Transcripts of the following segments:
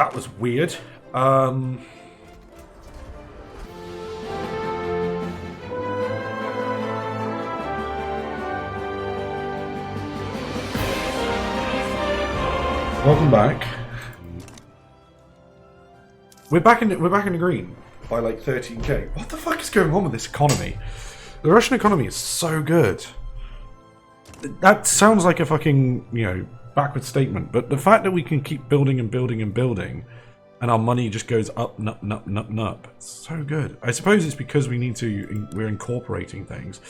That was weird. Welcome back. We're back in the green by like 13k. What the fuck is going on with this economy? The Russian economy is so good. That sounds like a fucking, backward statement, but the fact that we can keep building and building and building and our money just goes up and up and up and up and up, it's so good. I suppose it's because we're incorporating things.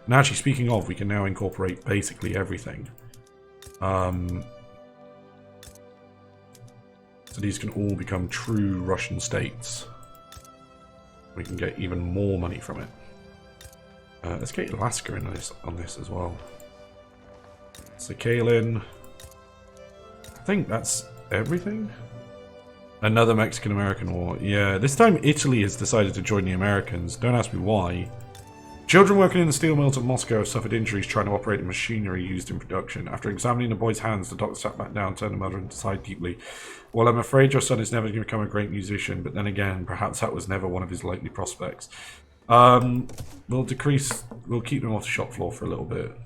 And actually, speaking of, we can now incorporate basically everything. So these can all become true Russian states. We can get even more money from it. Let's get Alaska in on this as well. Sakhalin. I think that's everything. Another Mexican-American war. Yeah, this time Italy has decided to join the Americans. Don't ask me why. Children working in the steel mills of Moscow have suffered injuries trying to operate the machinery used in production. After examining the boy's hands, the doctor sat back down, turned to the mother and sighed deeply. Well, I'm afraid your son is never going to become a great musician, but then again, perhaps that was never one of his likely prospects. We'll keep him off the shop floor for a little bit.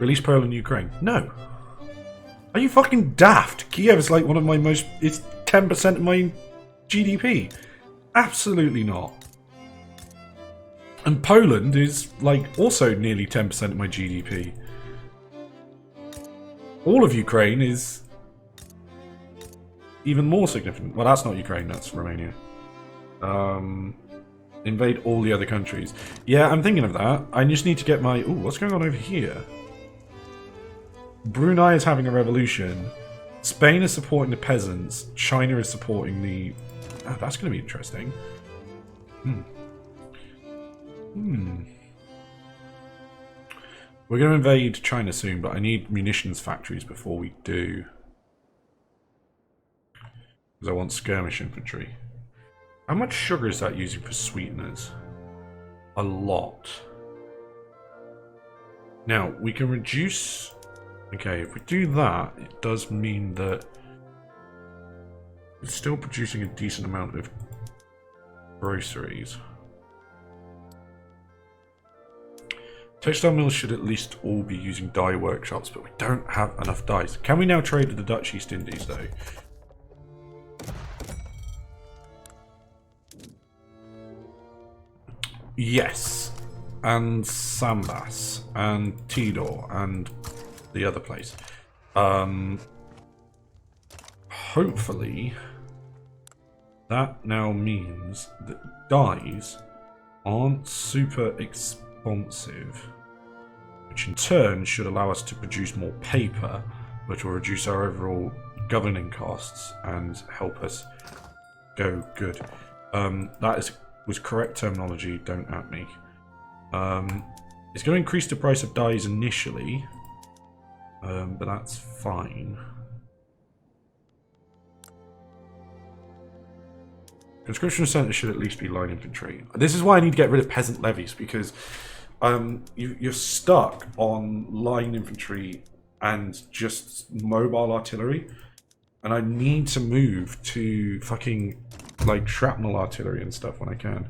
Release Poland and Ukraine. No. Are you fucking daft? Kiev is like one of my most... It's 10% of my GDP. Absolutely not. And Poland is like also nearly 10% of my GDP. All of Ukraine is even more significant. Well, that's not Ukraine, that's Romania. Invade all the other countries. Yeah, I'm thinking of that. I just need to get my... Ooh, what's going on over here? Brunei is having a revolution. Spain is supporting the peasants. China is supporting the... Oh, that's going to be interesting. We're going to invade China soon, but I need munitions factories before we do. Because I want skirmish infantry. How much sugar is that using for sweeteners? A lot. Now, we can reduce... Okay, if we do that, it does mean that it's still producing a decent amount of groceries. Textile mills should at least all be using dye workshops, but we don't have enough dyes. Can we now trade with the Dutch East Indies, though? Yes. And Sambas. And Tidor. And the other place. Hopefully, that now means that dyes aren't super expensive, which in turn should allow us to produce more paper, which will reduce our overall governing costs and help us go good. That was correct terminology, don't at me. It's going to increase the price of dyes initially, but that's fine. Conscription centers should at least be line infantry. This is why I need to get rid of peasant levies, because you're stuck on line infantry and just mobile artillery, and I need to move to fucking like shrapnel artillery and stuff when I can.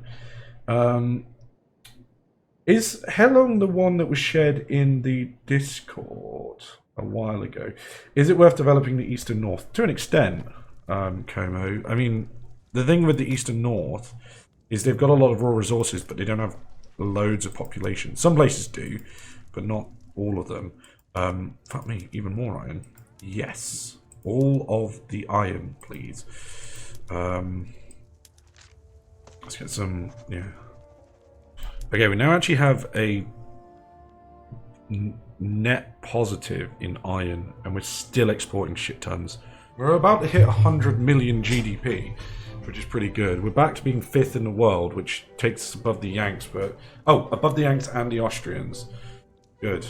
Is Helong the one that was shared in the Discord a while ago? Is it worth developing the Eastern North? To an extent, Como. I mean, the thing with the Eastern North is they've got a lot of raw resources, but they don't have loads of population. Some places do, but not all of them. Fuck me, even more iron. Yes. All of the iron, please. Let's get some, yeah. Okay, we now actually have a net positive in iron, and we're still exporting shit tons. We're about to hit 100 million GDP, which is pretty good. We're back to being 5th in the world, which takes us above the Yanks, but... Oh, above the Yanks and the Austrians. Good.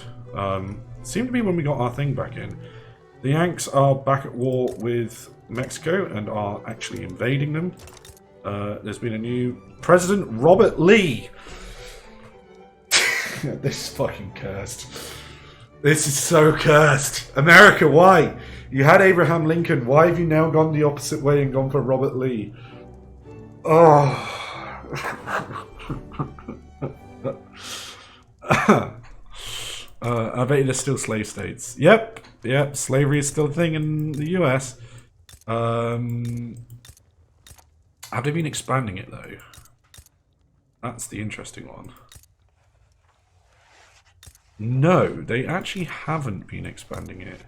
Seemed to be when we got our thing back in. The Yanks are back at war with Mexico and are actually invading them. There's been a new President, Robert Lee. This is fucking cursed. This is so cursed. America, why? You had Abraham Lincoln. Why have you now gone the opposite way and gone for Robert Lee? Oh. I bet there's still slave states. Yep. Slavery is still a thing in the US. Have they been expanding it though? That's the interesting one. No, they actually haven't been expanding it.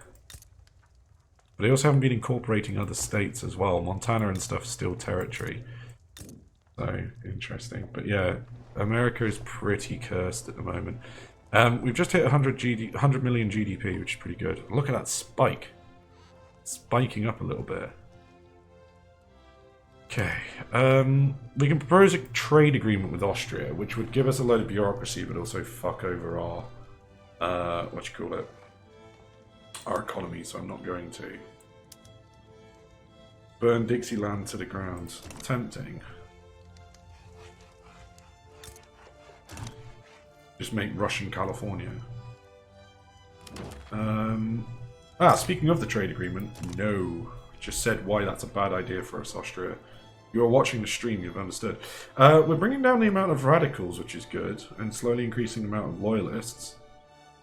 But they also haven't been incorporating other states as well. Montana and stuff is still territory. So, interesting. But yeah, America is pretty cursed at the moment. We've just hit 100 million GDP, which is pretty good. Look at that spike. Spiking up a little bit. Okay. We can propose a trade agreement with Austria, which would give us a load of bureaucracy, but also fuck over our... our economy, so I'm not going to. Burn Dixieland to the ground. Tempting. Just make Russian California. Speaking of the trade agreement, no. Just said why that's a bad idea for us, Austria. You are watching the stream, you've understood. We're bringing down the amount of radicals, which is good, and slowly increasing the amount of loyalists.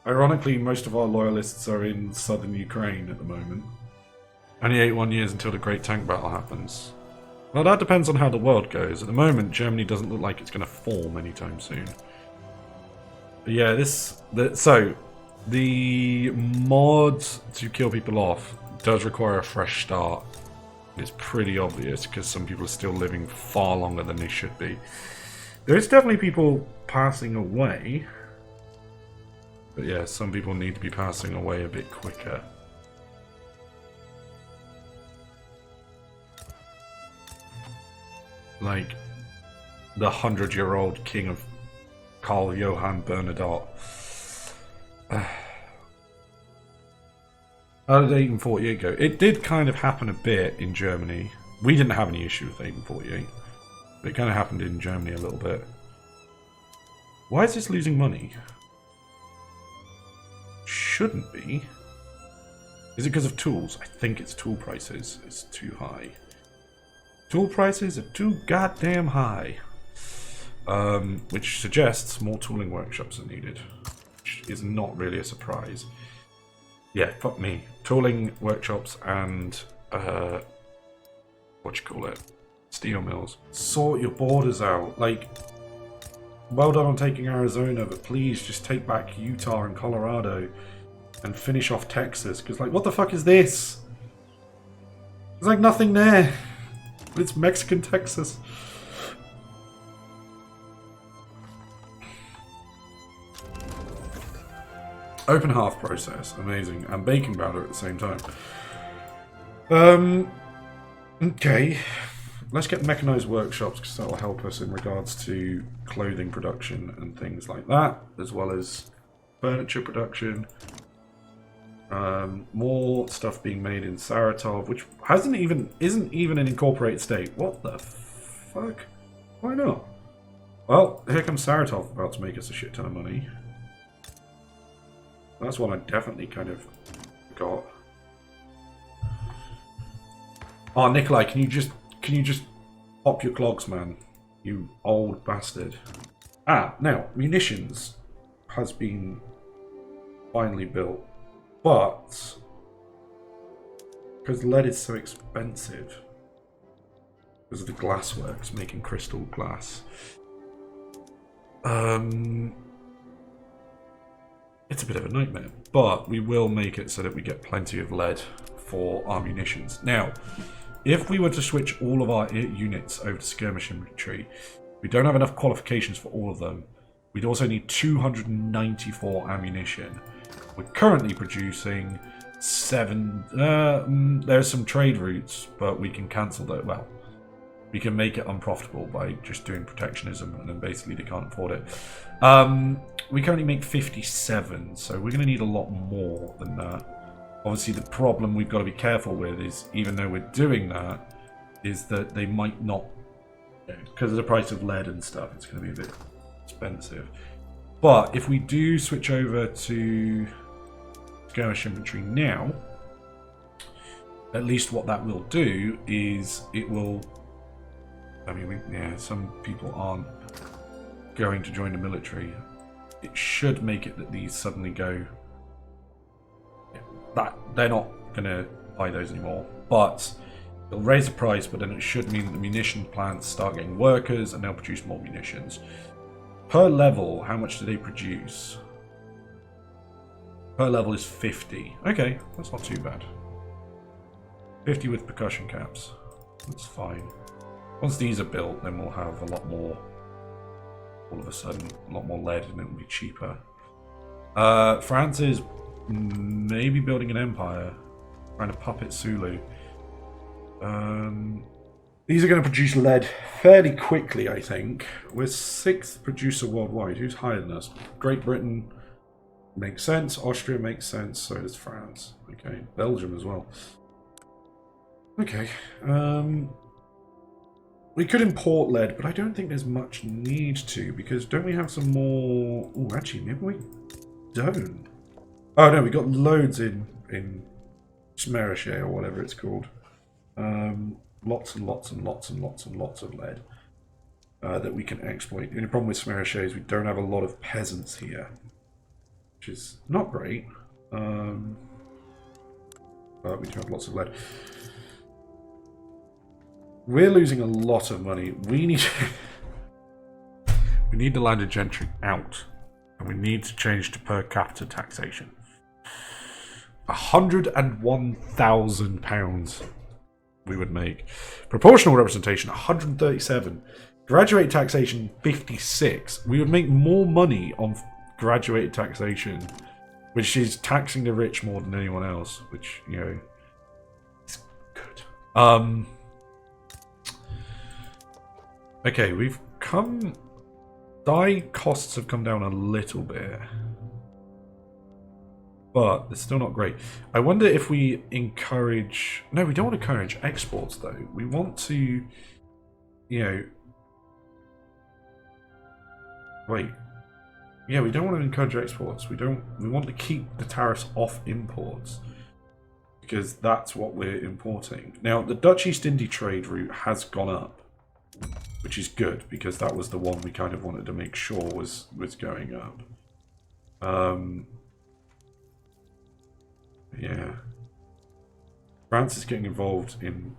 Ironically, most of our loyalists are in southern Ukraine at the moment. Only 81 years until the Great Tank Battle happens. Well, that depends on how the world goes. At the moment, Germany doesn't look like it's going to form anytime soon. But yeah, so the mod to kill people off does require a fresh start. It's pretty obvious because some people are still living far longer than they should be. There is definitely people passing away. But yeah, some people need to be passing away a bit quicker. Like the 100-year-old king of Karl Johann Bernadotte. How did 1848 go? It did kind of happen a bit in Germany. We didn't have any issue with 1848. But it kind of happened in Germany a little bit. Why is this losing money? Shouldn't be. Is it because of tools? I think it's tool prices. It's too high. Tool prices are too goddamn high. Which suggests more tooling workshops are needed. Which is not really a surprise. Yeah, fuck me. Tooling workshops and steel mills. Sort your borders out. Like, well done on taking Arizona, but please just take back Utah and Colorado and finish off Texas. Because, like, what the fuck is this? There's like nothing there. It's Mexican Texas. Open half process, amazing, and baking powder at the same time. Okay, let's get mechanized workshops because that will help us in regards to clothing production and things like that, as well as furniture production. More stuff being made in Saratov, which isn't even an incorporated state. What the fuck? Why not? Well, here comes Saratov about to make us a shit ton of money. That's one I definitely kind of got. Oh, Nikolai, can you just pop your clogs, man? You old bastard. Now, munitions has been finally built. But because lead is so expensive, because of the glassworks making crystal glass, it's a bit of a nightmare. But we will make it so that we get plenty of lead for our munitions. Now, if we were to switch all of our units over to skirmish infantry, we don't have enough qualifications for all of them. We'd also need 294 ammunition. We're currently producing 7. There's some trade routes, but we can cancel that. Well, we can make it unprofitable by just doing protectionism, and then basically they can't afford it. We currently make 57, so we're going to need a lot more than that. Obviously, the problem we've got to be careful with is, even though we're doing that, is that they might not, because of the price of lead and stuff, it's going to be a bit expensive. But if we do switch over to skirmish infantry now, at least what that will do is it will... I mean, yeah, some people aren't going to join the military. It should make it that these suddenly go... that they're not going to buy those anymore. But it'll raise the price, but then it should mean that the munition plants start getting workers and they'll produce more munitions. Per level, how much do they produce? Per level is 50. Okay, that's not too bad. 50 with percussion caps. That's fine. Once these are built, then we'll have a lot more, all of a sudden, a lot more lead and it will be cheaper. France is maybe building an empire, trying to puppet Sulu. These are going to produce lead fairly quickly, I think. We're 6th producer worldwide. Who's higher than us? Great Britain makes sense. Austria makes sense. So does France. Okay, Belgium as well. Okay. We could import lead, but I don't think there's much need to, because don't we have some more... Oh, actually, maybe we don't. Oh, no, we got loads in Smerichet, or whatever it's called. Lots and lots and lots and lots and lots of lead that we can exploit. The only problem with Smerichet is we don't have a lot of peasants here, which is not great. But we do have lots of lead. We're losing a lot of money. We need we need the landed gentry out, and we need to change to per capita taxation. £101,000 we would make. Proportional representation 137. Graduate taxation 56. We would make more money on graduated taxation, which is taxing the rich more than anyone else, which, you know, is good. Okay, we've come... Dye costs have come down a little bit. But it's still not great. I wonder if we encourage... No, we don't want to encourage exports, though. We want to, you know... Wait. Yeah, we don't want to encourage exports. We want to keep the tariffs off imports, because that's what we're importing. Now, the Dutch East India trade route has gone up, which is good, because that was the one we kind of wanted to make sure was going up. Yeah. France is getting involved in...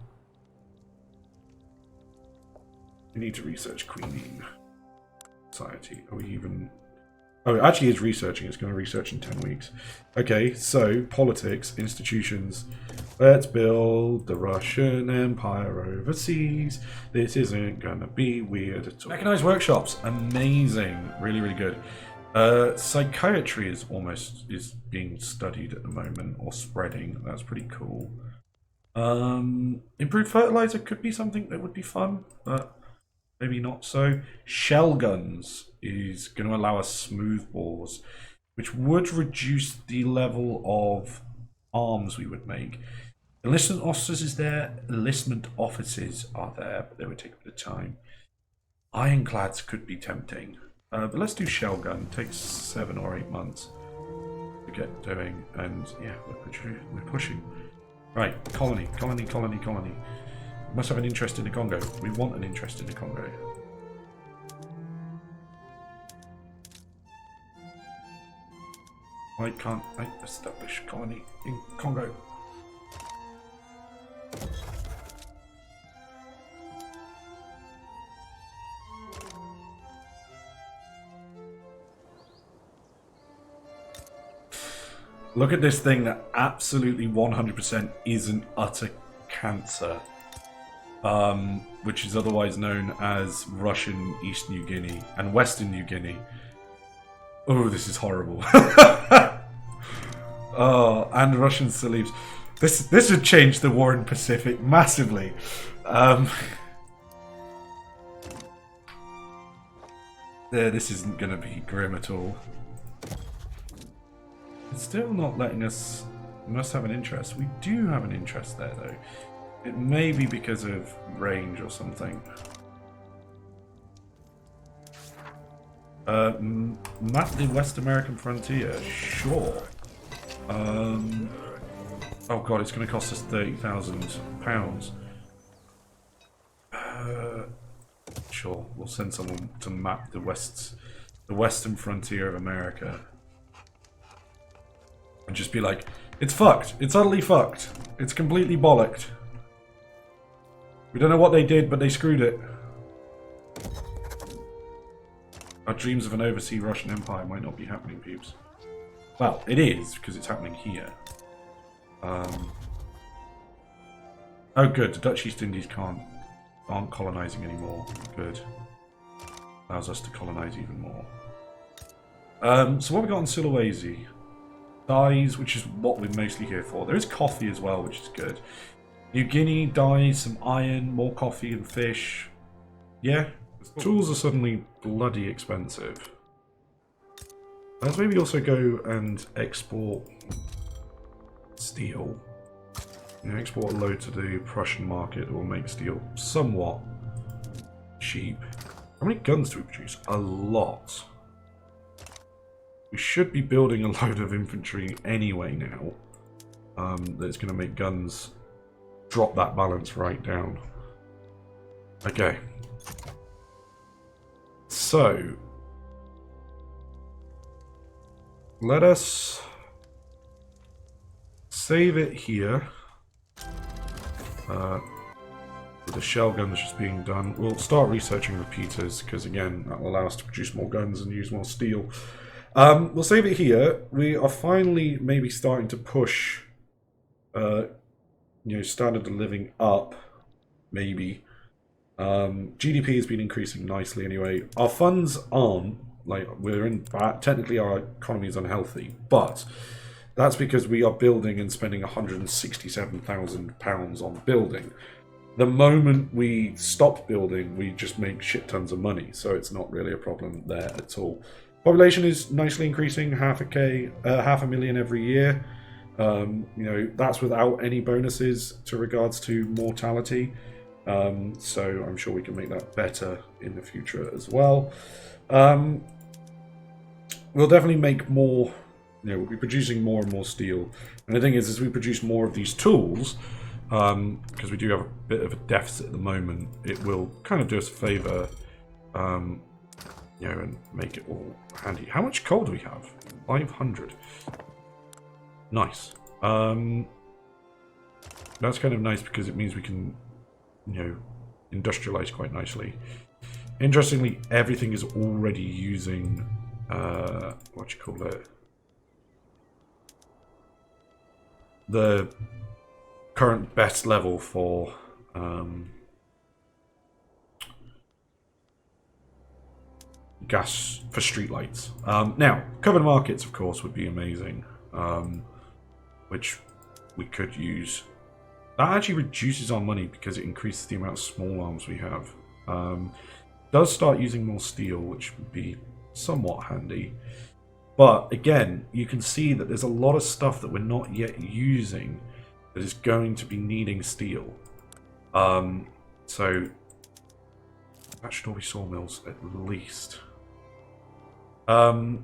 We need to research Queening Society. Are we even... Oh, it actually is researching. It's going to research in 10 weeks. Okay, so politics, institutions. Let's build the Russian Empire overseas. This isn't going to be weird at all. Mechanized workshops. Amazing. Really, really good. Psychiatry is being studied at the moment, or spreading. That's pretty cool. Improved fertilizer could be something that would be fun, but maybe not so. Shell guns is going to allow us smooth bores, which would reduce the level of arms we would make. Enlistment officers is there. Enlistment officers are there, but they would take a bit of time. Ironclads could be tempting. But let's do shell gun. It takes 7 or 8 months to get doing, and yeah, we're pushing. Right, colony. Must have an interest in the Congo. We want an interest in the Congo. Why can't I establish colony in Congo? Look at this thing that absolutely 100% is an utter cancer, which is otherwise known as Russian East New Guinea and Western New Guinea. Oh, this is horrible. Oh, and Russian Salibs. This would change the war in Pacific massively. This isn't going to be grim at all. It's still not letting us... We must have an interest. We do have an interest there, though. It may be because of range or something. Map the West American frontier. Sure. Oh god, it's going to cost us £30,000. Sure, we'll send someone to map the western frontier of America. And just be like, it's fucked. It's utterly fucked. It's completely bollocked. We don't know what they did, but they screwed it. Our dreams of an overseas Russian empire might not be happening, peeps. Well, it is, because it's happening here. Oh, good. The Dutch East Indies aren't colonizing anymore. Good. Allows us to colonize even more. So what have we got in Sulawesi? Dyes, which is what we're mostly here for. There is coffee as well, which is good. New Guinea, dyes, some iron, more coffee and fish. Yeah. Tools are suddenly bloody expensive. Let's maybe also go and export steel. You know, export a load to the Prussian market that will make steel somewhat cheap. How many guns do we produce? A lot. We should be building a load of infantry anyway now. That's going to make guns drop that balance right down. Okay. So, let us save it here. With the shell guns just being done. We'll start researching repeaters, because again, that will allow us to produce more guns and use more steel. We'll save it here. We are finally maybe starting to push standard of living up, maybe. GDP has been increasing nicely anyway. Our funds aren't, like, technically our economy is unhealthy, but that's because we are building and spending £167,000 on building. The moment we stop building, we just make shit tons of money, so it's not really a problem there at all. Population is nicely increasing, half a million every year. That's without any bonuses to regards to mortality. So I'm sure we can make that better in the future as well. We'll definitely make more. We'll be producing more and more steel. And the thing is, as we produce more of these tools, because we do have a bit of a deficit at the moment, it will kind of do us a favour, and make it all handy. How much coal do we have? 500. Nice. That's kind of nice because it means we can, industrialize quite nicely. Interestingly, everything is already using, the current best level for gas for streetlights. Now, covered markets, of course, would be amazing, which we could use. That actually reduces our money because it increases the amount of small arms we have. Does start using more steel, which would be somewhat handy. But again, you can see that there's a lot of stuff that we're not yet using that is going to be needing steel. So that should all be sawmills at least. Yeah,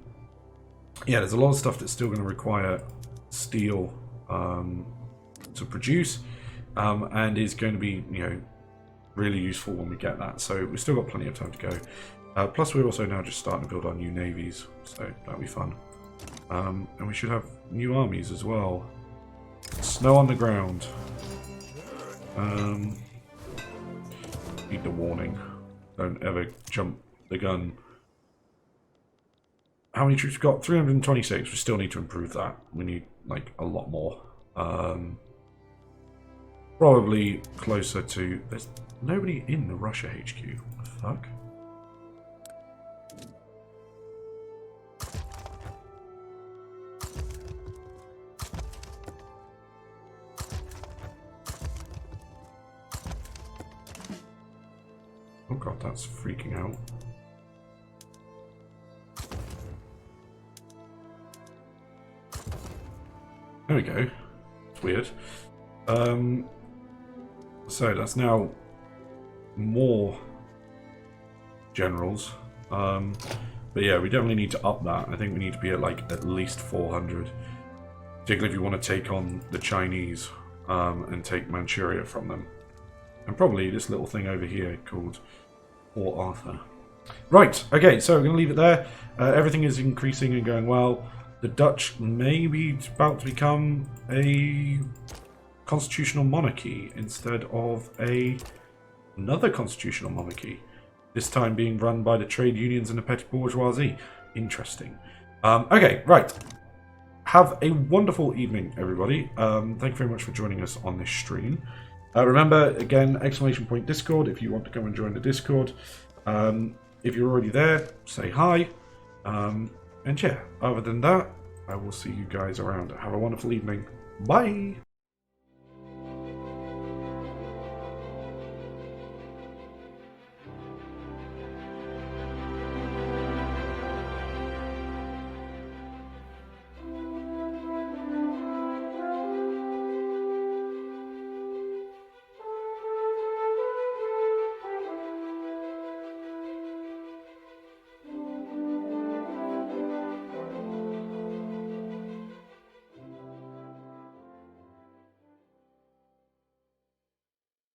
there's a lot of stuff that's still going to require steel to produce, and is going to be, really useful when we get that. So we've still got plenty of time to go. Plus, we're also now just starting to build our new navies, so that'll be fun. And we should have new armies as well. Snow on the ground. Need the warning. Don't ever jump the gun. How many troops we've got? 326. We still need to improve that. We need, like, a lot more. Probably closer to... There's nobody in the Russia HQ. What the fuck? Oh god, that's freaking out. There we go. It's weird. So that's now more generals. But yeah, we definitely need to up that. I think we need to be at, like, at least 400. particularly if you want to take on the Chinese and take Manchuria from them. And probably this little thing over here called Port Arthur. Right, okay, so we're going to leave it there. Everything is increasing and going well. The Dutch may be about to become a constitutional monarchy instead of another constitutional monarchy. This time being run by the trade unions and the petty bourgeoisie. Interesting. Okay, right. Have a wonderful evening, everybody. Thank you very much for joining us on this stream. Remember, again, ! Discord if you want to come and join the Discord. If you're already there, say hi. And yeah, other than that, I will see you guys around. Have a wonderful evening. Bye!